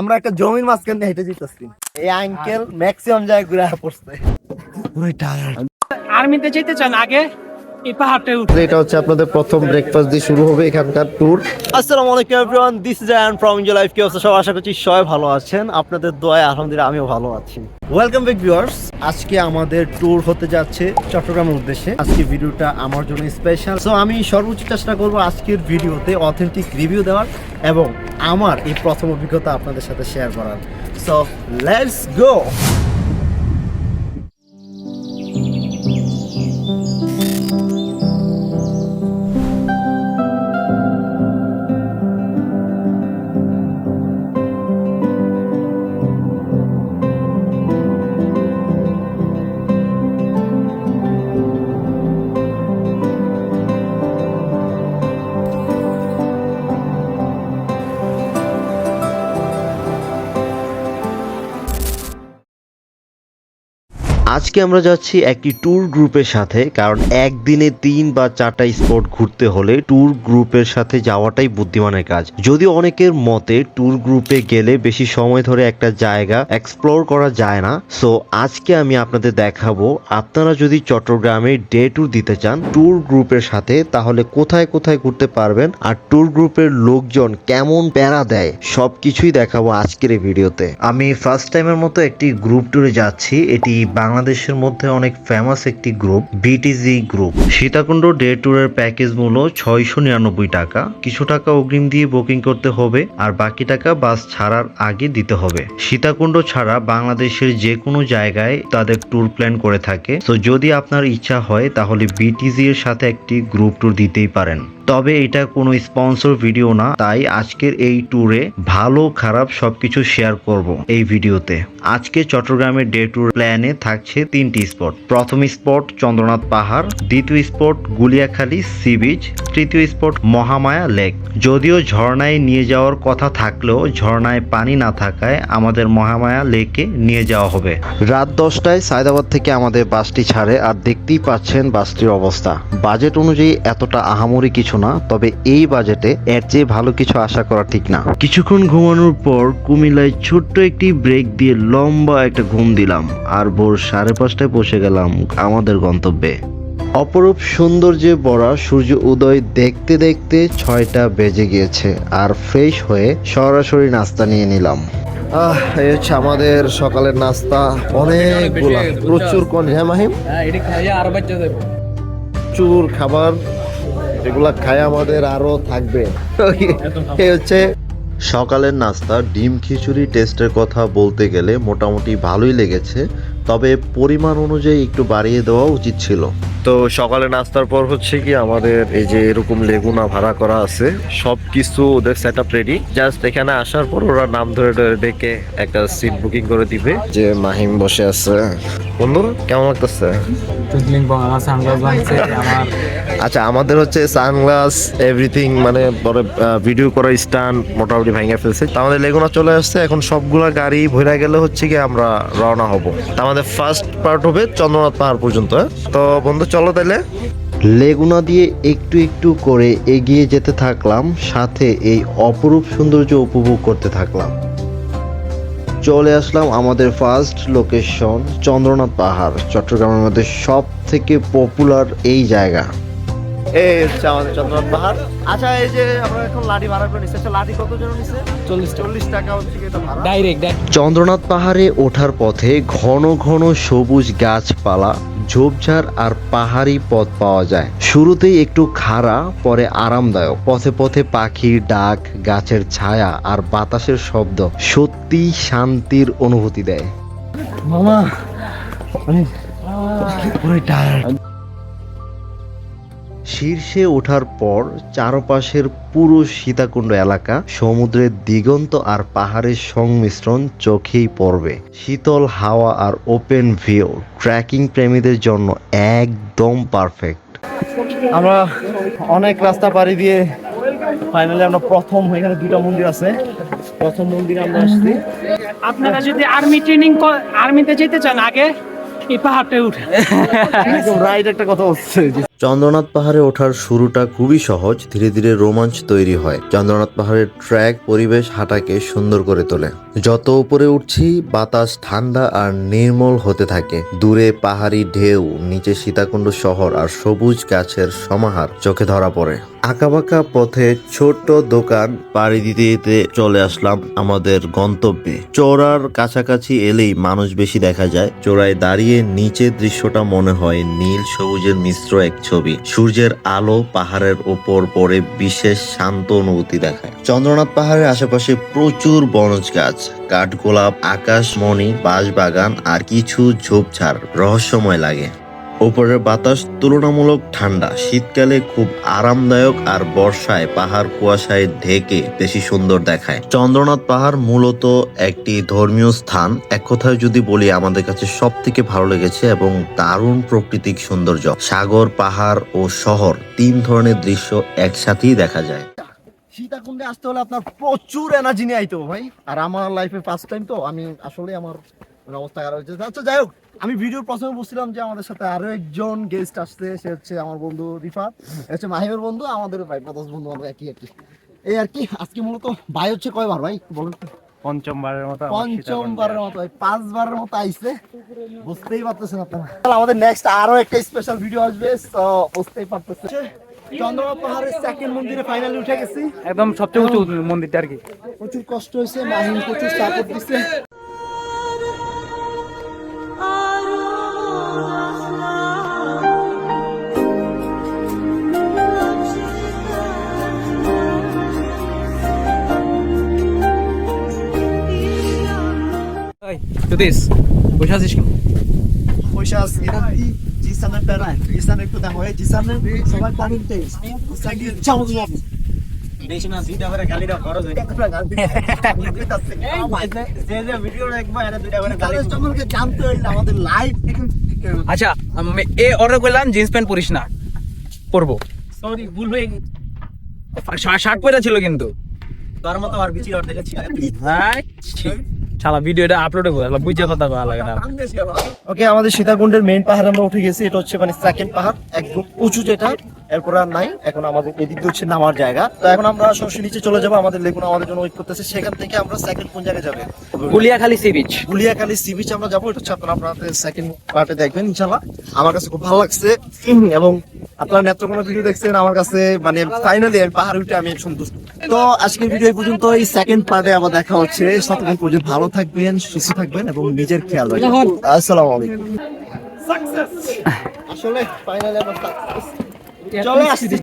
আমরা একটা জমির মাঝখান দিয়ে হেঁটে যেতেছি। এই আঙ্কেল ম্যাক্সিমাম জায়গায় ঘুরে পড়ছে। পুরোই টায়ার্ড। আর্মিতে যেতে চান আগে এই পাহাড়টায় উঠে। এটা হচ্ছে আপনাদের প্রথম ব্রেকফাস্ট দিয়ে শুরু হবে এখানকার ট্যুর। আসসালামু আলাইকুম everyone, this is Ayan from Enjoy Life. কি অবস্থা সব? আশা করছি সবাই ভালো আছেন। আপনাদের দোয়ায় আলহামদুলিল্লাহ আমিও ভালো আছি। Welcome back viewers. আজকে আমাদের ট্যুর হতে যাচ্ছে চট্টগ্রামের উদ্দেশ্যে। আজকে ভিডিওটা আমার জন্য স্পেশাল। সো আমি সর্বোচ্চ চেষ্টা করব আজকের ভিডিওতে অথেন্টিক রিভিউ দেওয়ার এবং আমার এই প্রথম অভিজ্ঞতা আপনাদের সাথে শেয়ার করার। So let's go. আজকে আমরা যাচ্ছি একটি ট্যুর গ্রুপের সাথে, কারণ একদিনে 3 বা 4টা স্পট ঘুরতে হলে ট্যুর গ্রুপের সাথে যাওয়াটাই বুদ্ধিমানের কাজ। যদিও অনেকের মতে ট্যুর গ্রুপে গেলে বেশি সময় ধরে একটা জায়গা এক্সপ্লোর করা যায় না। সো আজকে আমি আপনাদের দেখাবো, আপনারা যদি চট্টগ্রামে ডে ট্যুর দিতে চান ট্যুর গ্রুপের সাথে, তাহলে কোথায় কোথায় ঘুরতে পারবেন আর ট্যুর গ্রুপের লোকজন কেমন প্যারা দেয় সবকিছুই দেখাবো আজকের এই ভিডিওতে। আমি ফার্স্ট টাইমের মতো একটি গ্রুপ ট্যুরে যাচ্ছি। এটি বাংলাদেশের মধ্যে অনেক ফেমাস একটি গ্রুপ, বিটিজি গ্রুপ। সীতাকুণ্ড ডে ট্যুরের প্যাকেজ মূল্য 699 টাকা। কিছু টাকা অগ্রিম দিয়ে বুকিং করতে হবে আর বাকি টাকা বাস ছাড়ার আগে দিতে হবে। সীতাকুণ্ড ছাড়া বাংলাদেশের যে কোনো জায়গায় তাদের ট্যুর প্ল্যান করে থাকে। তো যদি আপনার ইচ্ছা হয় তাহলে বিটিজি এর সাথে একটি গ্রুপ ট্যুর দিতেই পারেন। তবে এটা কোনো স্পন্সর ভিডিও না, তাই আজকের এই ট্যুরে ভালো খারাপ সবকিছু শেয়ার করব এই ভিডিওতে। আজকে চট্টগ্রামের ডে ট্যুর প্ল্যানে থাকছে 3টি স্পট। প্রথম স্পট চন্দ্রনাথ পাহাড়, দ্বিতীয় স্পট গুলিয়াখালী সি বিচ, তৃতীয় স্পট মহামায়া লেক। যদিও ঝর্ণায় নিয়ে যাওয়ার কথা থাকলেও ঝর্ণায় পানি না থাকায় আমাদের মহামায়া লেকে নিয়ে যাওয়া হবে। রাত 10টায় সায়দাবাদ থেকে আমাদের বাসটি ছাড়ে আর দেখতেই পাচ্ছেন বাসটির অবস্থা। বাজেট অনুযায়ী এতটা আহামরি কিছু না, তবে এই বাজেটে এর চেয়ে ভালো কিছু আশা করা ঠিক না। কিছুক্ষণ ঘুমানোর পর কুমিল্লায় ছোট্ট একটি ব্রেক দিয়ে লম্বা একটা ঘুম দিলাম আর ভোর 5:30টায় পৌঁছে গেলাম আমাদের গন্তব্যে। অপরূপ সৌন্দর্যে ভরা সূর্য উদয় দেখতে দেখতে 6টা বেজে গিয়েছে আর ফ্রেশ হয়ে সরাসরি নাস্তা নিয়ে নিলাম। এই হচ্ছে আমাদের সকালের নাস্তা। অনেকগুলা প্রচুর হ্যাঁ মাহিম, প্রচুর খাবার, এগুলা খায় আমাদের আরো থাকবে। এই হচ্ছে সকালের নাস্তা ডিম খিচুড়ি। টেস্টের কথা বলতে গেলে মোটামুটি ভালোই লেগেছে, তবে পরিমাণ অনুযায়ী একটু বাড়িয়ে দেওয়া উচিত ছিল। তো সকালে নাস্তার পর হচ্ছে কি আমাদের এই যে এরকম লেগুনা ভাড়া করা আছে, সবকিছু ওদের সেট আপ রেডি। জাস্ট এখানে আসার পর ওরা নাম ধরে ডেকে একটা সিট বুকিং করে দিবে। যে মাহিম বসে আছে। বন্ধু কেমন লাগতেছে? আচ্ছা, আমাদের হচ্ছে সানগ্লাস এভরিথিং, মানে ভিডিও করার স্ট্যান্ড মোটামুটি ভেঙে ফেলছে। তো আমাদের লেগুনা চলে আসছে। এখন সবগুলা গাড়ি ভরে গেলে হচ্ছে কি আমরা রওনা হব। আমাদের ফার্স্ট পার্ট হবে চন্দ্রনাথ পাহাড় পর্যন্ত। তো বন্ধু চলো তাহলে। লেগুনা দিয়ে একটু একটু করে এগিয়ে যেতে থাকলাম, সাথে এই অপরূপ সৌন্দর্য উপভোগ করতে থাকলাম। চলে আসলাম আমাদের ফার্স্ট লোকেশন চন্দ্রনাথ পাহাড়, চট্টগ্রামের মধ্যে সব থেকে পপুলার এই জায়গা। এই হচ্ছে আমাদের চন্দ্রনাথ পাহাড়। আচ্ছা, এই যে আমরা এখন লাঠি ভাড়া করে নিচ্ছি। লাঠি কত জন নিচ্ছে? 40 টাকা হচ্ছে কি এটা ভাড়া ডাইরেক্ট। চন্দ্রনাথ পাহাড়ে ওঠার পথে ঘন ঘন সবুজ গাছপালা, ঝোপঝাড় আর পাহাড়ি পথ পাওয়া যায়। শুরুতেই একটু খাড়া, পরে আরামদায়ক। পথে পথে পাখির ডাক, গাছের ছায়া আর বাতাসের শব্দ সত্যি শান্তির অনুভূতি দেয়। মামা পুরো টায়ার্ড। শীর্ষে ওঠার পর চারপাশের পুরো সীতাকুণ্ড এলাকা, সমুদ্রের দিগন্ত আর পাহাড়ের সংমিশ্রণ চোখেই পড়বে। শীতল হাওয়া আর ওপেন ভিউ ট্রেকিং প্রেমীদের জন্য একদম পারফেক্ট। আমরা অনেক রাস্তা পাড়ি দিয়ে ফাইনালি আমরা প্রথম, এখানে 2টা মন্দির আছে, প্রথম মন্দিরে আমরা আসছি। আপনারা যদি আর্মিতে যেতে চান আগে এই পাহাড়টায় উঠে। একদম রাইট একটা কথা হচ্ছে। চন্দ্রনাথ পাহাড়ে ওঠার শুরুটা খুবই সহজ, ধীরে ধীরে রোমাঞ্চ তৈরি হয়। চন্দ্রনাথ পাহাড়ের ট্র্যাক পরিবেশ হাঁটাকে সুন্দর করে তোলে। যত উপরে উঠছি বাতাস ঠান্ডা আর নির্মল হতে থাকে। দূরে পাহাড়ি ঢেউ, নিচে সীতাকুণ্ড শহর আর সবুজ গাছের সমাহার চোখে ধরা পড়ে। আঁকাবাঁকা পথে ছোট্ট দোকান পাড়ি দিতে দিতে চলে আসলাম আমাদের গন্তব্যে। চোরার কাছাকাছি এলেই মানুষ বেশি দেখা যায়। চোরায় দাঁড়িয়ে নিচের দৃশ্যটা মনে হয় নীল সবুজের মিশ্র এক ছবি। সূর্যের আলো পাহাড়ের ওপর পড়ে বিশেষ শান্ত অনুভূতি দেখায়। চন্দ্রনাথ পাহাড়ের আশেপাশে প্রচুর বনজ গাছ, কাঠগোলাপ, আকাশমণি, বাঁশবাগান আর কিছু ঝোপঝাড় রহস্যময় লাগে। উপরের বাতাস তুলনামূলক ঠান্ডা, শীতকালে খুব আরামদায়ক আর বর্ষায় পাহাড় কুয়াশায় ঢেকে বেশি সুন্দর দেখায়। চন্দ্রনাথ পাহাড় মূলত একটি ধর্মীয় স্থান। এক কথায় যদি বলি, আমাদের কাছে সব থেকে ভালো লেগেছে এবং দারুণ প্রাকৃতিক সৌন্দর্য। সাগর, পাহাড় ও শহর 3 ধরনের দৃশ্য একসাথেই দেখা যায়। সীতাকুণ্ডে আসতে হলে আপনার প্রচুর এনার্জি নিয়ে আইতে হবে ভাই। আর আমার লাইফে ফার্স্ট টাইম, তো আমি আসলে আমার অবস্থা খারাপ হয়েছে। আচ্ছা যাই হোক, আমি ভিডিওর প্রথমে বলছিলাম যে আমাদের সাথে আরো একজন গেস্ট আসছে। সে হচ্ছে আমার বন্ধু রিফাত, হচ্ছে মাহিমের বন্ধু, আমাদের ভাই 5 বন্ধু আমরা একই আর কি। এই আর কি। আজকে মূলত ভাই হচ্ছে কয়বার ভাই বলুন? পঞ্চমবারের মতো পঞ্চমবারের মতো, 5 বারের মতো আইছে। বুঝতেই পারতেছেন আপনারা। আমাদের নেক্সট আরো একটা স্পেশাল ভিডিও আসবে, তো বুঝতেই পারতেছেন। চন্দ্রনাথ পাহাড়ের সেকেন্ড মন্দিরে ফাইনালি উঠে গেছি। একদম সবচেয়ে উঁচু মন্দিরটা আর কি। প্রচুর কষ্ট হয়েছে, মাহিম প্রচুর সাপোর্ট দিচ্ছে। যতীশ, বসে আছিস কেন? পয়সা আছে কি জিসানের প্যারা, জিসানের একটু দেখো, এই জিসানের সবাই কমেন্টে সাইডে চাও যাবে। দেশ না দুইটা করে গালিটা খরচ হয়। যে যে ভিডিও দেখবা এর দুইটা করে গালি তোমাকে জানতে হইল আমাদের লাইভ। আচ্ছা, আমি অর্ডার করলাম জিন্স প্যান্ট পরিস না, পরবো। সরি, ভুল হয়ে গেছে। শার্ট পরা ছিল কিন্তু তোর মতো আর বিচি অর্ধেক ছিল। শালা ভিডিওটা আপলোড করে বুঝে কথা বলা লাগে না। ওকে, আমাদের সীতাকুণ্ডের মেইন পাহাড় আমরা উঠে গেছি। এটা হচ্ছে মানে সেকেন্ড পাহাড়, একদম উঁচু যেটা। এরপর আর নাই। এখন আমাদের এদিক দিয়ে হচ্ছে নামার জায়গা। তো এখন আমরা সরাসরি নিচে চলে যাবো। আমাদের লেগুনা আমাদের জন্য ওয়েট করতেছে। সেখান থেকে আমরা সেকেন্ড কোন জায়গায় যাবে? Guliakhali sea beach. Guliakhali sea beach আমরা যাবো। এটা হচ্ছে আপনারা আপনাদের সেকেন্ড পার্টে দেখবেন ইনশাআল্লাহ। আমার কাছে খুব ভালো লাগছে এবং আপনারা নেত্রকোনা ভিডিও দেখছেন। আমার কাছে মানে ফাইনালি পাহাড় উঠে আমি সন্তুষ্ট। তো আজকের ভিডিও এই পর্যন্ত। এই সেকেন্ড পার্টে আবার দেখা হচ্ছে। ততক্ষণ পর্যন্ত ভালো থাকবেন, সুস্থ থাকবেন এবং নিজের খেয়াল রাখবেন। আসসালামু আলাইকুম। আসলে ফাইনালি আমরা চলে আসছি।